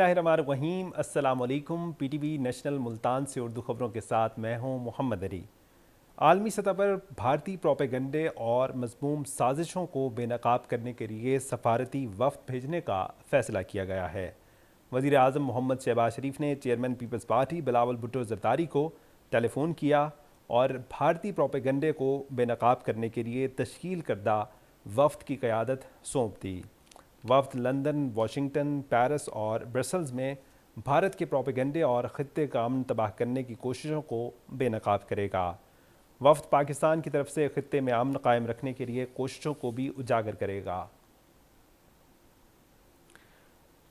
اللہ الرحمن الرحیم۔ السلام علیکم۔ پی ٹی وی نیشنل ملتان سے اردو خبروں کے ساتھ میں ہوں محمد علی۔ عالمی سطح پر بھارتی پروپیگنڈے اور مذموم سازشوں کو بے نقاب کرنے کے لیے سفارتی وفد بھیجنے کا فیصلہ کیا گیا ہے۔ وزیر اعظم محمد شہباز شریف نے چیئرمین پیپلز پارٹی بلاول بھٹو زرداری کو ٹیلی فون کیا اور بھارتی پروپیگنڈے کو بے نقاب کرنے کے لیے تشکیل کردہ وفد کی قیادت سونپ دی۔ وفد لندن، واشنگٹن، پیرس اور برسلز میں بھارت کے پروپیگنڈے اور خطے کا امن تباہ کرنے کی کوششوں کو بے نقاب کرے گا۔ وفد پاکستان کی طرف سے خطے میں امن قائم رکھنے کے لیے کوششوں کو بھی اجاگر کرے گا۔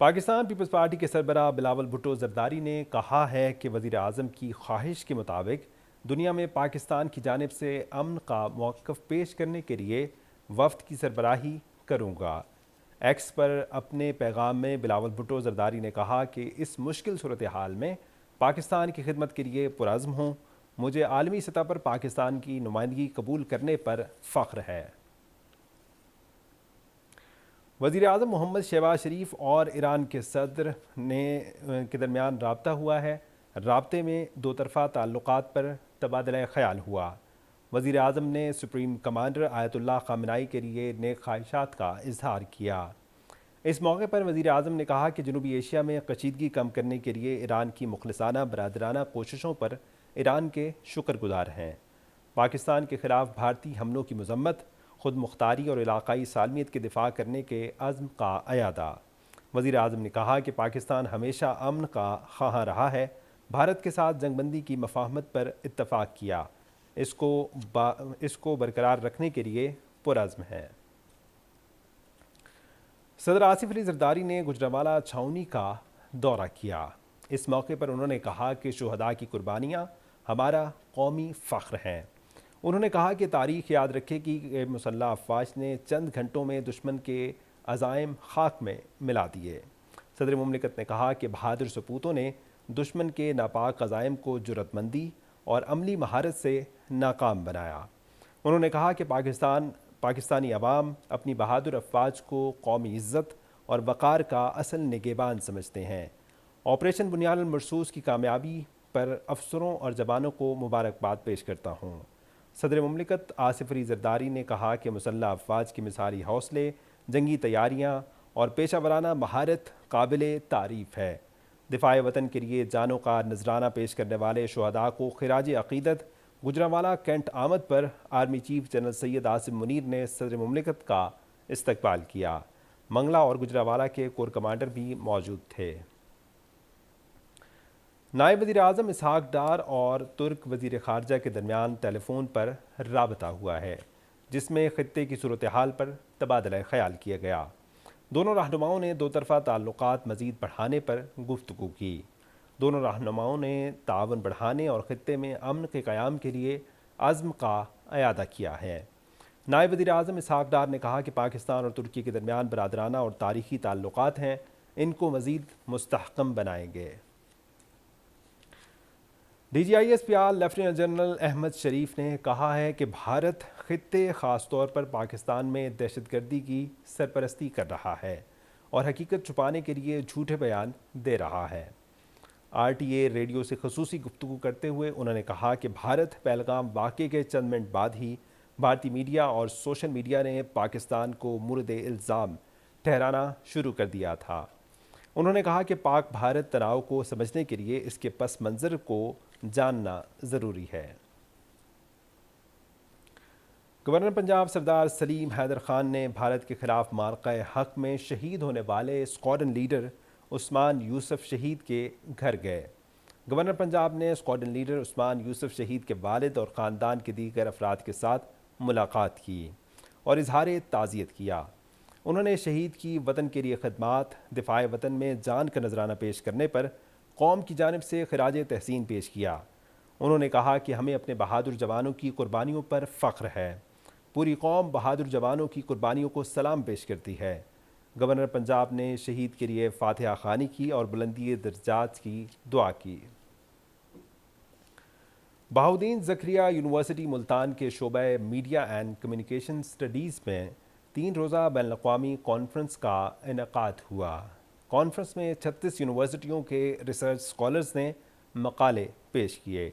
پاکستان پیپلز پارٹی کے سربراہ بلاول بھٹو زرداری نے کہا ہے کہ وزیر اعظم کی خواہش کے مطابق دنیا میں پاکستان کی جانب سے امن کا موقف پیش کرنے کے لیے وفد کی سربراہی کروں گا۔ ایکس پر اپنے پیغام میں بلاول بھٹو زرداری نے کہا کہ اس مشکل صورتحال میں پاکستان کی خدمت کے لیے پرعزم ہوں۔ مجھے عالمی سطح پر پاکستان کی نمائندگی قبول کرنے پر فخر ہے۔ وزیر اعظم محمد شہباز شریف اور ایران کے صدر کے درمیان رابطہ ہوا ہے۔ رابطے میں دو طرفہ تعلقات پر تبادلہ خیال ہوا۔ وزیر اعظم نے سپریم کمانڈر آیت اللہ خامنائی کے لیے نیک خواہشات کا اظہار کیا۔ اس موقع پر وزیر اعظم نے کہا کہ جنوبی ایشیا میں کشیدگی کم کرنے کے لیے ایران کی مخلصانہ برادرانہ کوششوں پر ایران کے شکر گزار ہیں۔ پاکستان کے خلاف بھارتی حملوں کی مذمت، خود مختاری اور علاقائی سالمیت کے دفاع کرنے کے عزم کا اعادہ۔ وزیر اعظم نے کہا کہ پاکستان ہمیشہ امن کا خواہاں رہا ہے، بھارت کے ساتھ جنگ بندی کی مفاہمت پر اتفاق کیا، اس کو برقرار رکھنے کے لیے پرعزم ہے۔ صدر آصف علی زرداری نے گوجرانوالہ چھاؤنی کا دورہ کیا۔ اس موقع پر انہوں نے کہا کہ شہداء کی قربانیاں ہمارا قومی فخر ہیں۔ انہوں نے کہا کہ تاریخ یاد رکھے گی کہ مسلح افواج نے چند گھنٹوں میں دشمن کے عزائم خاک میں ملا دیے۔ صدر مملکت نے کہا کہ بہادر سپوتوں نے دشمن کے ناپاک عزائم کو جرأت مندی اور عملی مہارت سے ناکام بنایا۔ انہوں نے کہا کہ پاکستانی عوام اپنی بہادر افواج کو قومی عزت اور وقار کا اصل نگہبان سمجھتے ہیں۔ آپریشن بنیاد المرصوص کی کامیابی پر افسروں اور جوانوں کو مبارکباد پیش کرتا ہوں۔ صدر مملکت آصف علی زرداری نے کہا کہ مسلح افواج کے مثالی حوصلے، جنگی تیاریاں اور پیشہ ورانہ مہارت قابل تعریف ہے۔ دفاع وطن کے لیے جانوں کا نذرانہ پیش کرنے والے شہداء کو خراج عقیدت گوجرانوالہ کینٹ آمد پر army chief general Syed Asim Munir نے صدر مملکت کا استقبال کیا۔ منگلہ اور گوجرانوالہ کے کور کمانڈر بھی موجود تھے۔ نائب وزیر اعظم اسحاق ڈار اور ترک وزیر خارجہ کے درمیان ٹیلی فون پر رابطہ ہوا ہے، جس میں خطے کی صورتحال پر تبادلہ خیال کیا گیا۔ دونوں رہنماؤں نے دو طرفہ تعلقات مزید بڑھانے پر گفتگو کی۔ دونوں رہنماؤں نے تعاون بڑھانے اور خطے میں امن کے قیام کے لیے عزم کا اعادہ کیا ہے۔ نائب وزیر اعظم اسحاق ڈار نے کہا کہ پاکستان اور ترکی کے درمیان برادرانہ اور تاریخی تعلقات ہیں، ان کو مزید مستحکم بنائیں گے۔ D G I S P R lieutenant general Ahmed Sharif نے کہا ہے کہ بھارت خطے خاص طور پر پاکستان میں دہشت گردی کی سرپرستی کر رہا ہے اور حقیقت چھپانے کے لیے جھوٹے بیان دے رہا ہے۔ آر ٹی اے ریڈیو سے خصوصی گفتگو کرتے ہوئے انہوں نے کہا کہ بھارت پہلگام واقعے کے چند منٹ بعد ہی بھارتی میڈیا اور سوشل میڈیا نے پاکستان کو مورد الزام ٹھہرانا شروع کر دیا تھا۔ انہوں نے کہا کہ پاک بھارت تناؤ کو سمجھنے کے لیے اس کے پس منظر کو جاننا ضروری ہے۔ گورنر پنجاب سردار سلیم حیدر خان نے بھارت کے خلاف معرکہ حق میں شہید ہونے والے اسکواڈرن لیڈر عثمان یوسف شہید کے گھر گئے۔ گورنر پنجاب نے اسکواڈرن لیڈر عثمان یوسف شہید کے والد اور خاندان کے دیگر افراد کے ساتھ ملاقات کی اور اظہار تعزیت کیا۔ انہوں نے شہید کی وطن کے لیے خدمات، دفاع وطن میں جان کا نذرانہ پیش کرنے پر قوم کی جانب سے خراج تحسین پیش کیا۔ انہوں نے کہا کہ ہمیں اپنے بہادر جوانوں کی قربانیوں پر فخر ہے۔ پوری قوم بہادر جوانوں کی قربانیوں کو سلام پیش کرتی ہے۔ گورنر پنجاب نے شہید کے لیے فاتحہ خوانی کی اور بلندی درجات کی دعا کی۔ بہاؤالدین زکریا یونیورسٹی ملتان کے شعبہ میڈیا اینڈ کمیونیکیشن اسٹڈیز میں 3 روزہ بین الاقوامی کانفرنس کا انعقاد ہوا۔ کانفرنس میں 36 یونیورسٹیوں کے ریسرچ اسکالرز نے مقالے پیش کیے۔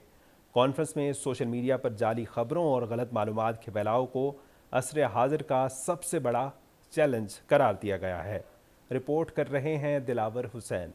کانفرنس میں سوشل میڈیا پر جعلی خبروں اور غلط معلومات کے پھیلاؤ کو عصر حاضر کا سب سے بڑا چیلنج قرار دیا گیا ہے۔ رپورٹ کر رہے ہیں دلاور حسین۔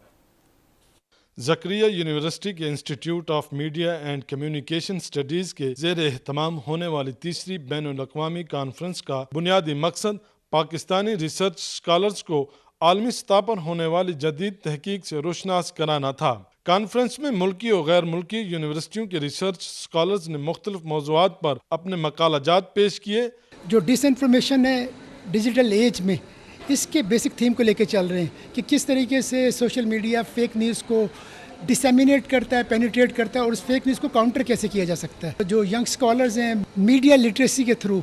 زکریا یونیورسٹی کے institute of media and communication studies کے زیر اہتمام ہونے والی تیسری بین الاقوامی کانفرنس کا بنیادی مقصد پاکستانی ریسرچ اسکالرز کو عالمی سطح پر ہونے والی جدید تحقیق سے روشناس کرانا تھا۔ کانفرنس میں ملکی اور غیر ملکی یونیورسٹیوں کے ریسرچ اسکالرز نے مختلف موضوعات پر اپنے مقالہ جات پیش کیے۔ جو ڈس انفارمیشن ہے ڈیجیٹل ایج میں، اس کے بیسک تھیم کو لے کے چل رہے ہیں کہ کس طریقے سے سوشل میڈیا فیک نیوز کو ڈسیمینیٹ کرتا ہے، پینیٹریٹ کرتا ہے، اور اس فیک نیوز کو کاؤنٹر کیسے کیا جا سکتا ہے۔ جو ینگ اسکالرز ہیں میڈیا لٹریسی کے تھرو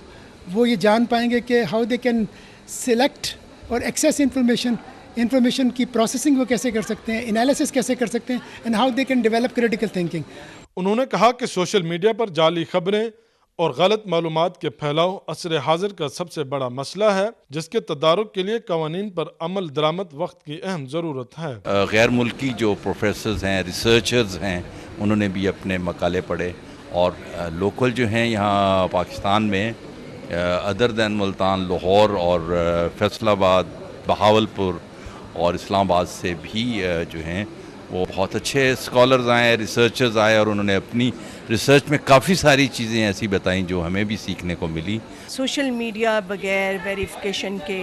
وہ یہ جان پائیں گے کہ ہاؤ دے کین سلیکٹ اور ایکسیس انفارمیشن کی پروسیسنگ وہ کیسے کر سکتے ہیں، انالیسس کیسے کر سکتے ہیں، and how they can develop critical thinking. انہوں نے کہا کہ سوشل میڈیا پر جعلی خبریں اور غلط معلومات کے پھیلاؤ عصر حاضر کا سب سے بڑا مسئلہ ہے، جس کے تدارک کے لیے قوانین پر عمل درآمد وقت کی اہم ضرورت ہے۔ غیر ملکی جو پروفیسرز ہیں، ریسرچرز ہیں، انہوں نے بھی اپنے مقالے پڑھے، اور لوکل جو ہیں یہاں پاکستان میں ادر دین ملتان، لاہور اور فیصل آباد، بہاولپور اور اسلام آباد سے بھی جو ہیں وہ بہت اچھے اسکالرز آئے، ریسرچرز آئے، اور انہوں نے اپنی ریسرچ میں کافی ساری چیزیں ایسی بتائیں جو ہمیں بھی سیکھنے کو ملی۔ سوشل میڈیا بغیر ویریفیکیشن کے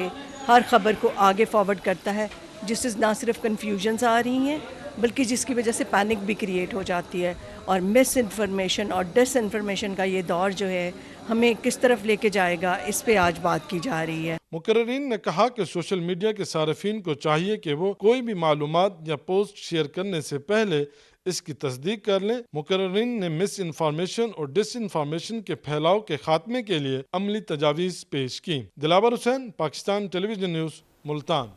ہر خبر کو آگے فارورڈ کرتا ہے، جس سے نہ صرف کنفیوژنز آ رہی ہیں بلکہ جس کی وجہ سے پینک بھی کریٹ ہو جاتی ہے، اور مس انفارمیشن اور ڈس انفارمیشن کا یہ دور جو ہے ہمیں کس طرف لے کے جائے گا، اس پہ آج بات کی جا رہی ہے۔ مقررین نے کہا کہ سوشل میڈیا کے صارفین کو چاہیے کہ وہ کوئی بھی معلومات یا پوسٹ شیئر کرنے سے پہلے اس کی تصدیق کر لیں۔ مقررین نے مس انفارمیشن اور ڈس انفارمیشن کے پھیلاؤ کے خاتمے کے لیے عملی تجاویز پیش کی۔ دلاور حسین، پاکستان ٹیلی ویژن نیوز، ملتان۔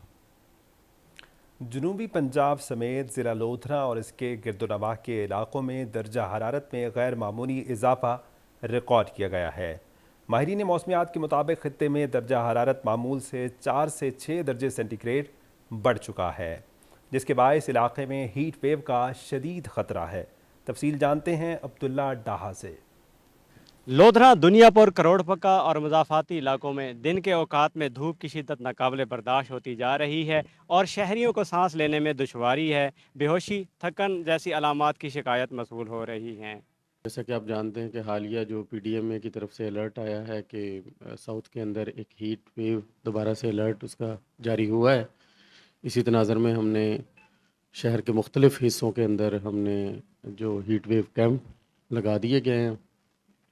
جنوبی پنجاب سمیت ضلع لودھرا اور اس کے گرد و نواح کے علاقوں میں درجہ حرارت میں غیر معمولی اضافہ ریکارڈ کیا گیا ہے۔ ماہرین موسمیات کے مطابق خطے میں درجہ حرارت معمول سے 4 سے 6 درجے سینٹی گریڈ بڑھ چکا ہے، جس کے باعث علاقے میں ہیٹ ویو کا شدید خطرہ ہے۔ تفصیل جانتے ہیں عبداللہ ڈاہا سے۔ لودھرا، دنیا پور، کروڑ پکا اور مضافاتی علاقوں میں دن کے اوقات میں دھوپ کی شدت ناقابل برداشت ہوتی جا رہی ہے اور شہریوں کو سانس لینے میں دشواری ہے، بے ہوشی، تھکن جیسی علامات کی شکایت موصول ہو رہی ہیں۔ جیسا کہ آپ جانتے ہیں کہ حالیہ جو پی ڈی ایم اے کی طرف سے الرٹ آیا ہے کہ ساؤتھ کے اندر ایک ہیٹ ویو دوبارہ سے الرٹ اس کا جاری ہوا ہے، اسی تناظر میں ہم نے شہر کے مختلف حصوں کے اندر ہم نے جو ہیٹ ویو کیمپ لگا دیے گئے ہیں،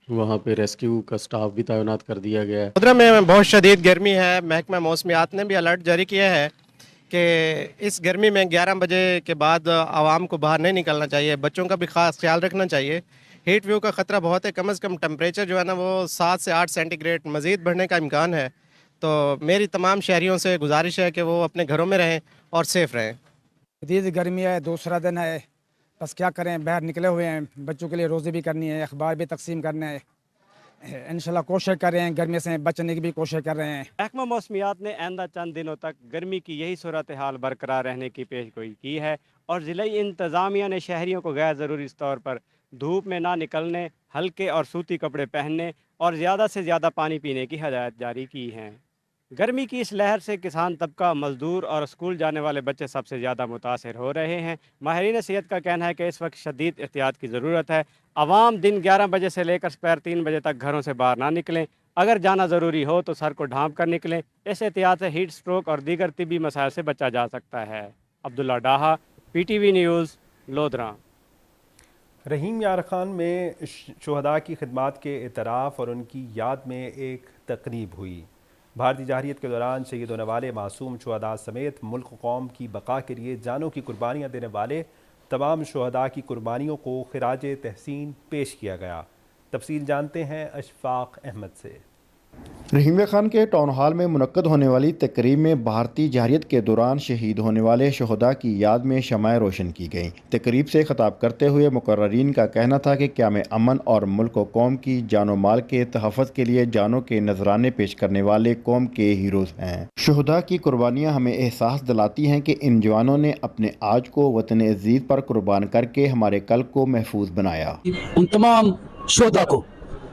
وہاں پہ ریسکیو کا سٹاف بھی تعینات کر دیا گیا ہے۔ لودھرا میں بہت شدید گرمی ہے۔ محکمہ موسمیات نے بھی الرٹ جاری کیا ہے کہ اس گرمی میں 11 بجے کے بعد عوام کو باہر نہیں نکلنا چاہیے، بچوں کا بھی خاص خیال رکھنا چاہیے۔ ہیٹ ویو کا خطرہ بہت ہے، کم از کم ٹمپریچر جو ہے نا وہ 7 سے 8 سینٹی گریڈ مزید بڑھنے کا امکان ہے۔ تو میری تمام شہریوں سے گزارش ہے کہ وہ اپنے گھروں میں رہیں اور سیف رہیں۔ شدید گرمی ہے، دوسرا دن ہے، بس کیا کریں، باہر نکلے ہوئے ہیں، بچوں کے لیے روزی بھی کرنی ہے، اخبار بھی تقسیم کرنا ہے۔ انشاءاللہ کوشش کر رہے ہیں، گرمی سے بچنے کی بھی کوشش کر رہے ہیں۔ محکمہ موسمیات نے آئندہ چند دنوں تک گرمی کی یہی صورتحال برقرار رہنے کی پیشگوئی کی ہے، اور ضلعی انتظامیہ نے شہریوں کو غیر ضروری طور پر دھوپ میں نہ نکلنے، ہلکے اور سوتی کپڑے پہننے اور زیادہ سے زیادہ پانی پینے کی ہدایت جاری کی ہیں۔ گرمی کی اس لہر سے کسان طبقہ، مزدور اور اسکول جانے والے بچے سب سے زیادہ متاثر ہو رہے ہیں۔ ماہرین صحت کا کہنا ہے کہ اس وقت شدید احتیاط کی ضرورت ہے۔ عوام دن 11 بجے سے لے کر سپیر 3 بجے تک گھروں سے باہر نہ نکلیں، اگر جانا ضروری ہو تو سر کو ڈھانپ کر نکلیں۔ اس احتیاط سے ہیٹ اسٹروک اور دیگر طبی مسائل سے بچا جا سکتا ہے۔ Abdullah Daha, P T V news, لودھرا۔ رحیم یار خان میں شہداء کی خدمات کے اعتراف اور ان کی یاد میں ایک تقریب ہوئی۔ بھارتی جارحیت کے دوران شہید ہونے والے معصوم شہداء سمیت ملک و قوم کی بقا کے لیے جانوں کی قربانیاں دینے والے تمام شہداء کی قربانیوں کو خراج تحسین پیش کیا گیا۔ تفصیل جانتے ہیں اشفاق احمد سے۔ رحیم خان کے ٹاؤن ہال میں منعقد ہونے والی تقریب میں بھارتی جارحیت کے دوران شہید ہونے والے شہداء کی یاد میں شمعیں روشن کی گئیں۔ تقریب سے خطاب کرتے ہوئے مقررین کا کہنا تھا کہ قیام امن اور ملک و قوم کی جان و مال کے تحفظ کے لیے جانوں کے نذرانے پیش کرنے والے قوم کے ہیروز ہیں۔ شہداء کی قربانیاں ہمیں احساس دلاتی ہیں کہ ان جوانوں نے اپنے آج کو وطن عزیز پر قربان کر کے ہمارے کل کو محفوظ بنایا۔ ان تمام شہداء کو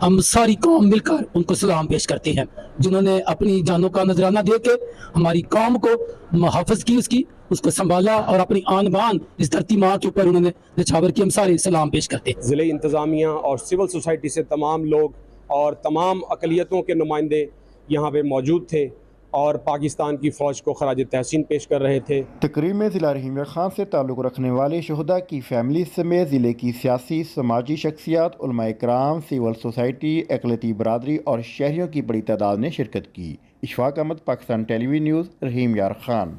ہم ساری قوم مل کر ان کو سلام پیش کرتے ہیں، جنہوں نے اپنی جانوں کا نذرانہ دے کے ہماری قوم کو محافظ کی، اس کو سنبھالا اور اپنی آن بان اس دھرتی ماں کے اوپر انہوں نے نچھاور کی۔ ہم سارے سلام پیش کرتے ہیں۔ ضلعی انتظامیہ اور سول سوسائٹی سے تمام لوگ اور تمام اقلیتوں کے نمائندے یہاں پہ موجود تھے اور پاکستان کی فوج کو خراج تحسین پیش کر رہے تھے۔ تقریب میں ضلع رحیم خان سے تعلق رکھنے والے شہداء کی فیملی سمیت ضلع کی سیاسی سماجی شخصیات، علماء کرام، سول سوسائٹی، اقلیتی برادری اور شہریوں کی بڑی تعداد نے شرکت کی۔ اشفاق احمد، پاکستان ٹیلی ویژن نیوز، رحیم یار خان۔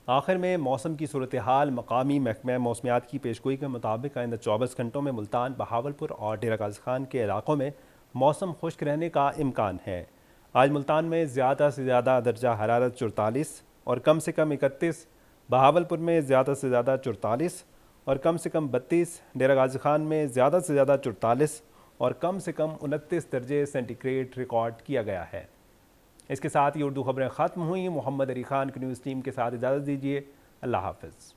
آخر میں موسم کی صورتحال۔ مقامی محکمہ موسمیات کی پیشگوئی کے مطابق آئندہ 24 گھنٹوں میں ملتان، بہاولپور اور ڈیرہ غازی خان کے علاقوں میں موسم خشک رہنے کا امکان ہے۔ آج ملتان میں زیادہ سے زیادہ درجہ حرارت 44 اور کم سے کم 31، بہاولپور میں زیادہ سے زیادہ 44 اور کم سے کم 32، ڈیرہ غازی خان میں زیادہ سے زیادہ 44 اور کم سے کم 29 درجے سینٹی گریڈ ریکارڈ کیا گیا ہے۔ اس کے ساتھ ہی اردو خبریں ختم ہوئیں۔ محمد علی خان کی نیوز ٹیم کے ساتھ اجازت دیجیے۔ اللہ حافظ۔